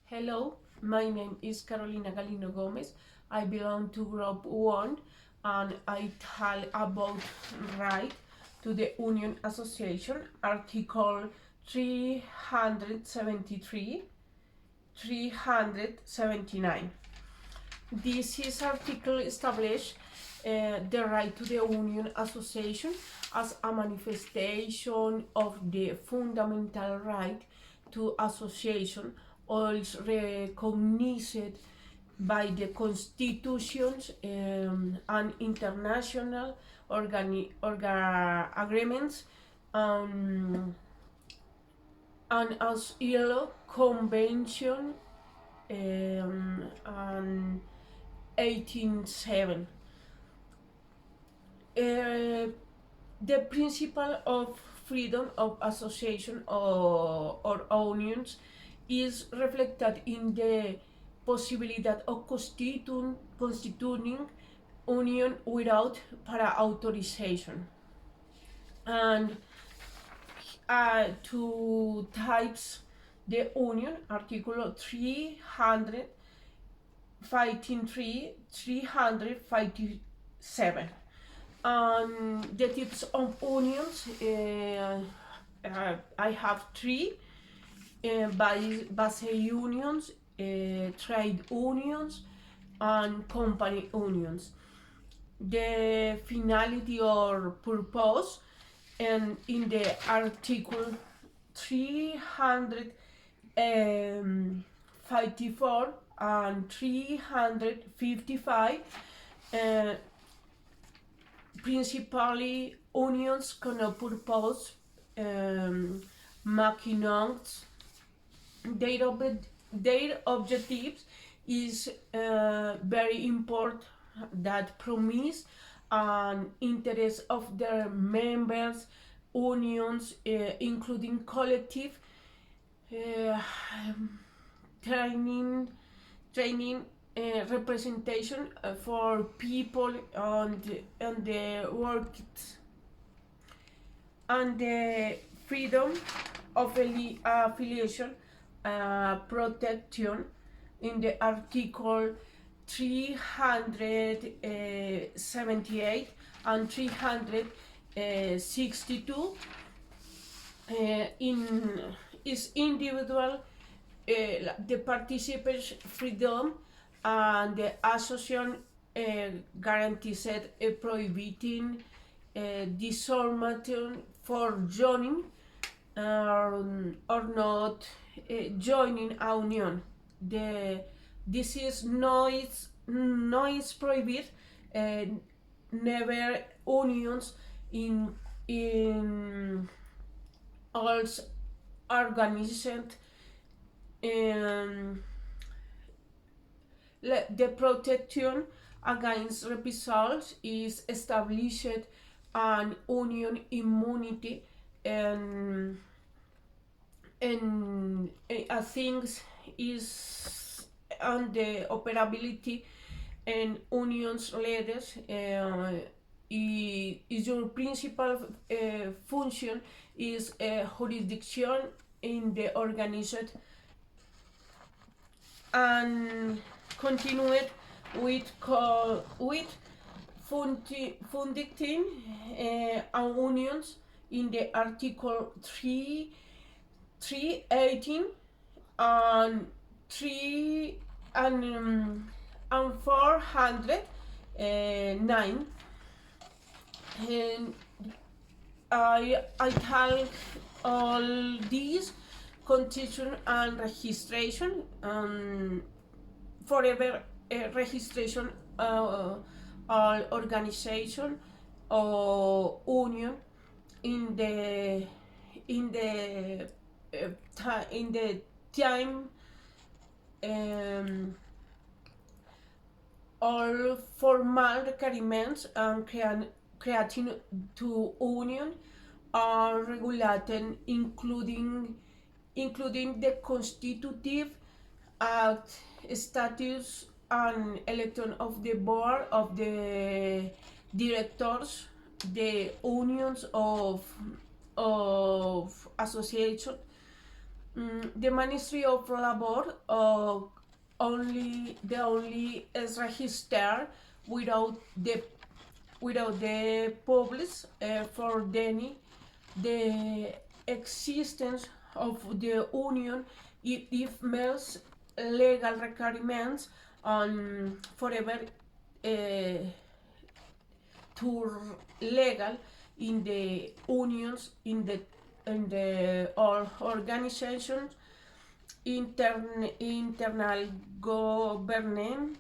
Hello, my name is Carolina Galino Gomez. I belong to Group 1 and I tell about right to the Union Association, Article 373, 379. This is article established the right to the Union Association as a manifestation of the fundamental right to association, also recognized by the constitutions and international agreements, and as ILO Convention and 1807. The principle of freedom of association or unions is reflected in the possibility of constituting union without para authorization. And two types the union, Article 353, 357. The types of unions, I have three: base unions, trade unions, and company unions. The finality or purpose, and in the Article 354 and 355, principally unions cannot purpose making their objectives is very important that promise and interest of their members unions, including collective training representation for people on the work, and the freedom of affiliation protection in the Article 378 and 362. Is individual the participants' freedom, and the association guarantees prohibiting discrimination for joining or not joining a union. This is noise prohibit never unions in all organized. The protection against reprisals is established an union immunity, and things is on the operability and unions leaders. Is your principal function is jurisdiction in the organized, and continued with funding unions in the Article 318 and 409. And I tell all these constitution and registration, forever registration all organization or union in the time, all formal requirements and creating to union are regulated, including the constitutive act, statutes, and election of the board of the directors, the unions of association, The Ministry of Labor only is registered without the public for the existence of the union if meets legal requirements on forever to legal in the unions in the organizations internal governance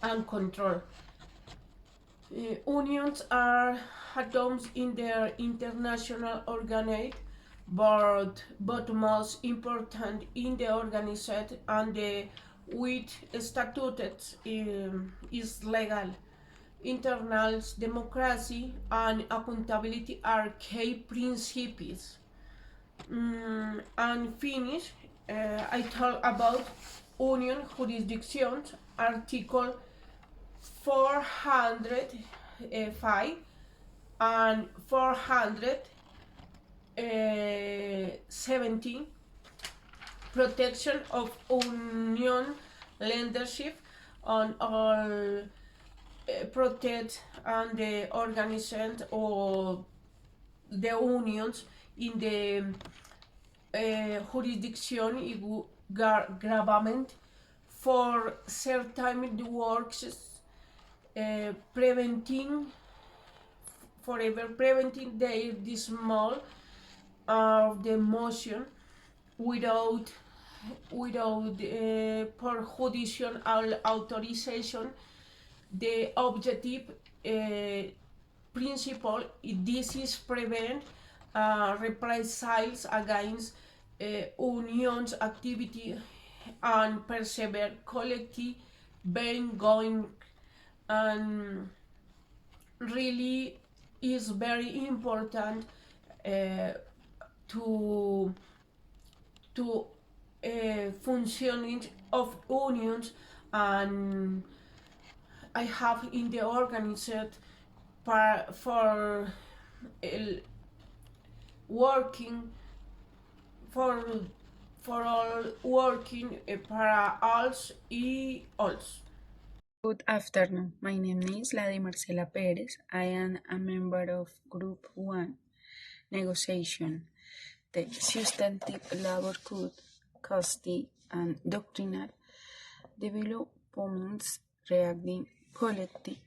and control. Unions are atoms in their international organization, but most important in the organized and the with statutes is legal. Internal democracy and accountability are key principles. And finish, I talk about union jurisdictions, Article 405 and 417, protection of union leadership on all protect and the organization of the unions in the jurisdiction government for certain works preventing their dismal of the motion without judicial authorization. The objective principle this is prevent reprisals against unions activity and persevere collective being going, and really is very important to functioning of unions. And I have in the organized for working for all working para alls y alls. Good afternoon. My name is Lady Marcela Perez. I am a member of Group 1 Negotiation, the Substantive Labor Code, Custody and Doctrinal Developments regarding collective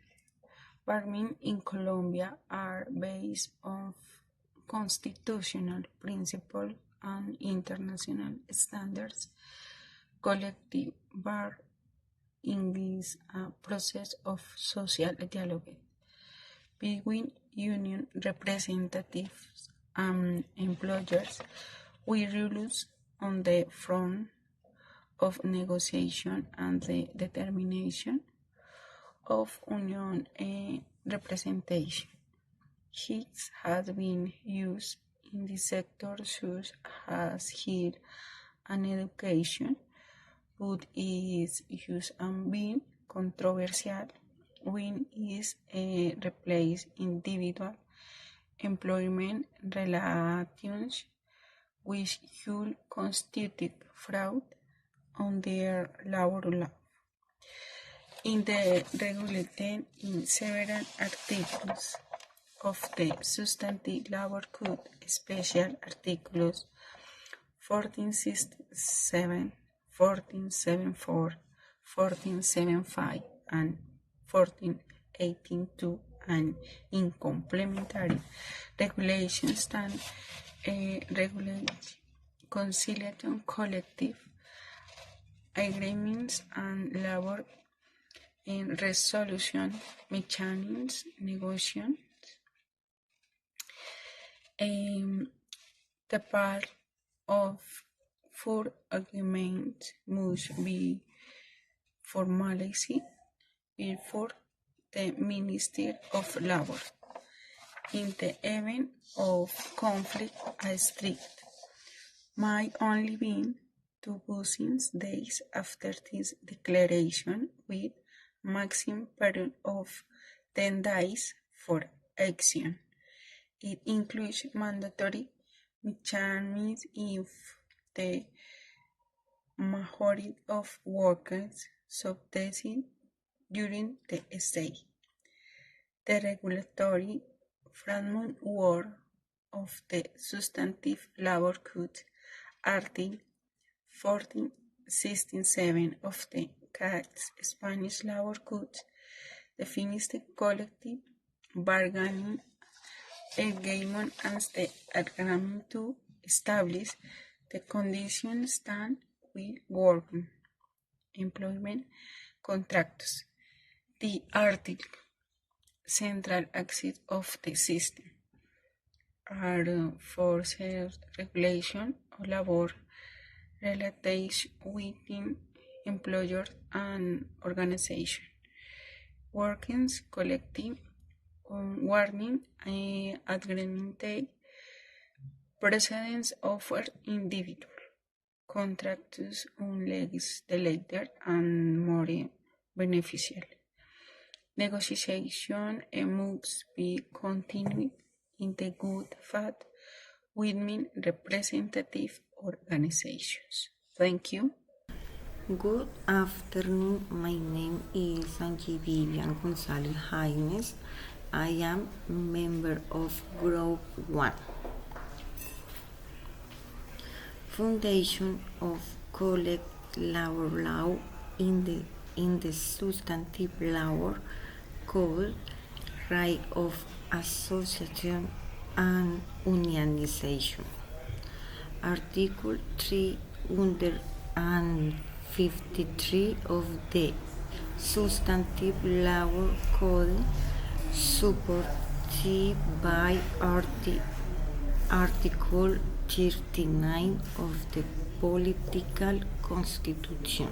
bargaining in Colombia are based on constitutional principles and international standards. Collective bargaining is a process of social dialogue between union representatives and employers with rules on the front of negotiation and the determination of union representation. It has been used in the sector such as health and education, but its use has been controversial when it replaces individual employment relations, which could constitute fraud under labor law. In the regulated in several articles of the Substantive Labor Code, especially articles 1467, 1474, 1475, and 1482, and in complementary regulations that regulate conciliation, collective agreements, and labor in resolution mechanisms, negotiations. The part of for agreement must be formalized before the Ministry of Labor. In the event of conflict, a strict might only be 2 business days after this declaration, with maximum period of 10 days for action. It includes mandatory mechanisms if the majority of workers subsisting during the stay. The regulatory framework of the Substantive Labor Code, Article 1467 of the CAT's Spanish Labor Code, defines the collective bargaining agreement as the agreement to establish the conditions that will work employment contracts. The article central axis of the system are forces regulation of labor relations within employer and organization, workers collective warning agreement precedence offer individual contracts unless the later and more beneficial. Negotiation must be continued in the good faith within representative organizations. Thank you. Good afternoon. My name is Angie Vivian Gonzalez Jaime. I am member of Group 1. Foundation of Collect Labor Law in the Substantive Labor Code, right of association and unionization. Article 353 of the Substantive Labor Code, supported by Article 39 of the Political Constitution,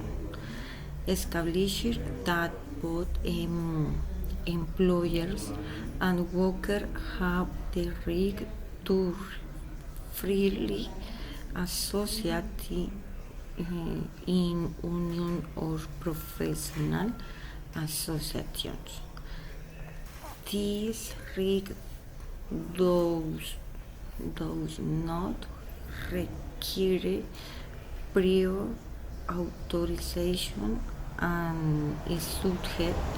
establishes that both employers and workers have the right to freely associate in union or professional associations. This right does not require prior authorization and is subject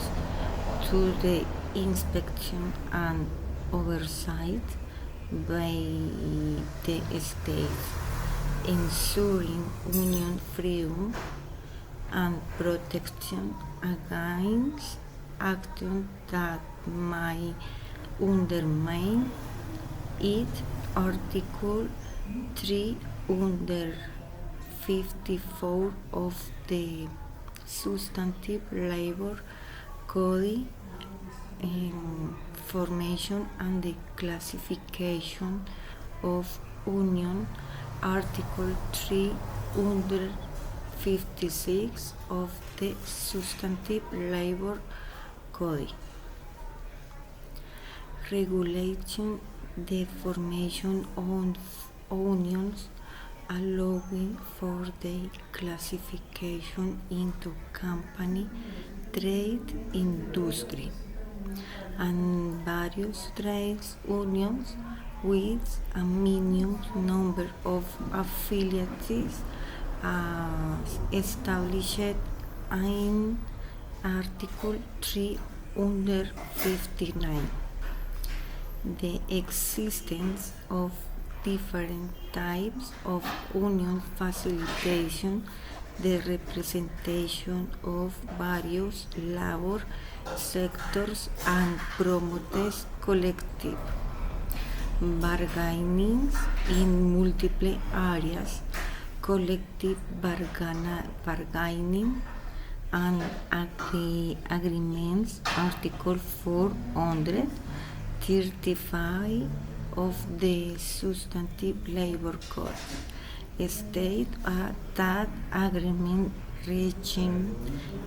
to the inspection and oversight by the state, ensuring union freedom and protection against actions that might undermine it. Article 354 of the Substantive Labor Code, formation and the classification of union. Article 356 of the Substantive Labor Code, regulating the formation of unions, allowing for the classification into company, trade, industry, and various trade unions with a minimum number of affiliates as established in Article 359. The existence of different types of union facilitation the representation of various labor sectors and promotes collective bargaining in multiple areas. Collective bargaining and agreements, Article 435 of the Substantive Labor Code, state that agreement reaching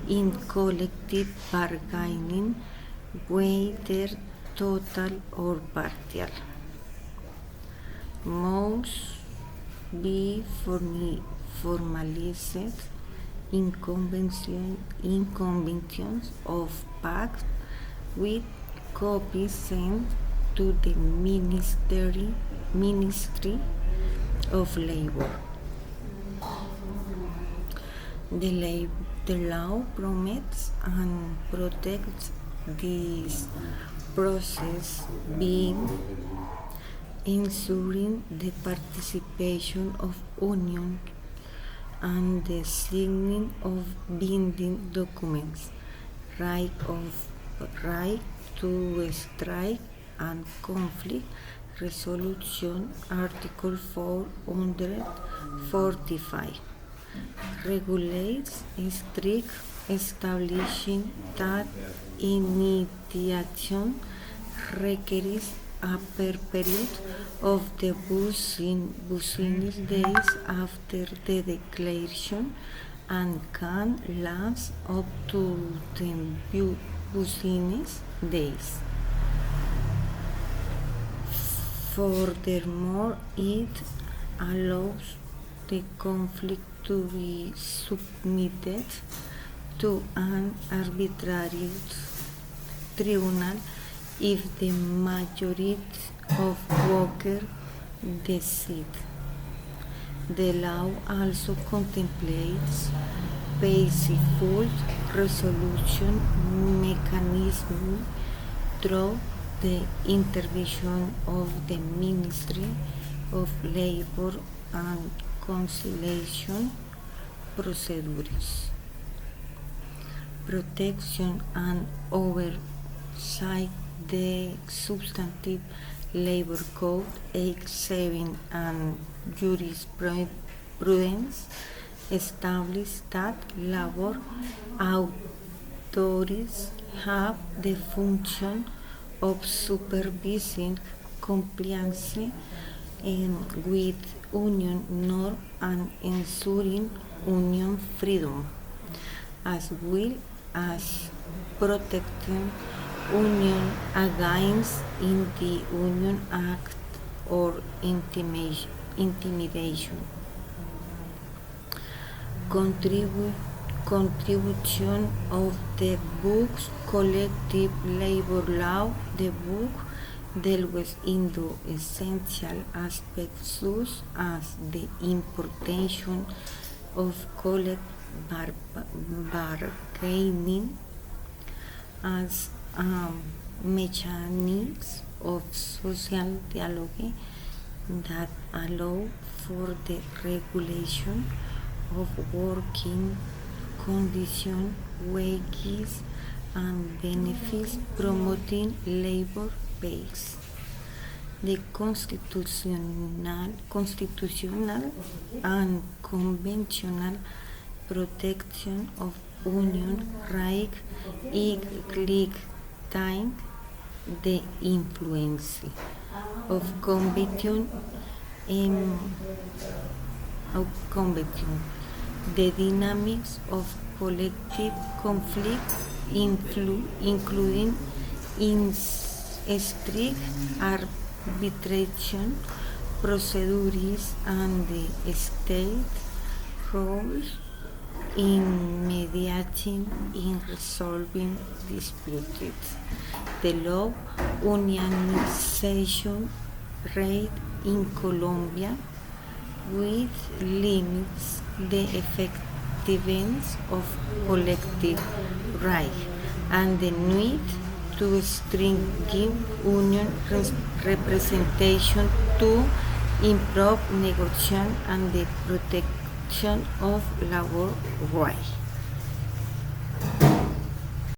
in collective bargaining, whether total or partial, must be formalized in conventions of pact with copies sent to the Ministry of Labor. The law promotes and protects this process, being ensuring the participation of unions and the signing of binding documents, right to strike and conflict resolution Article 445 regulates strict establishing that initiation requires a period of the business days after the declaration and can last up to 10 business days. Furthermore, it allows the conflict to be submitted to an arbitrary tribunal if the majority of workers decide. The law also contemplates peaceful resolution mechanisms through the intervention of the Ministry of Labor and conciliation procedures. Protection and oversight. The substantive labor code 87 and jurisprudence establish that labor authorities have the function of supervising compliance with union norms and ensuring union freedom, as well as protecting union against in the Union Act or intimidation. Contribution of the book's collective labor law. The book delves into essential aspects such as the importation of collective bargaining as mechanics of social dialogue that allow for the regulation of working conditions, wages, and benefits, promoting labor peace. The constitutional and conventional protection of union rights time the influence of combating the dynamics of collective conflict, including in strict arbitration procedures and the state roles in mediating in resolving disputes. The low unionization rate in Colombia, which limits the effectiveness of collective rights, and the need to strengthen union representation to improve negotiation and the protection of labor rights.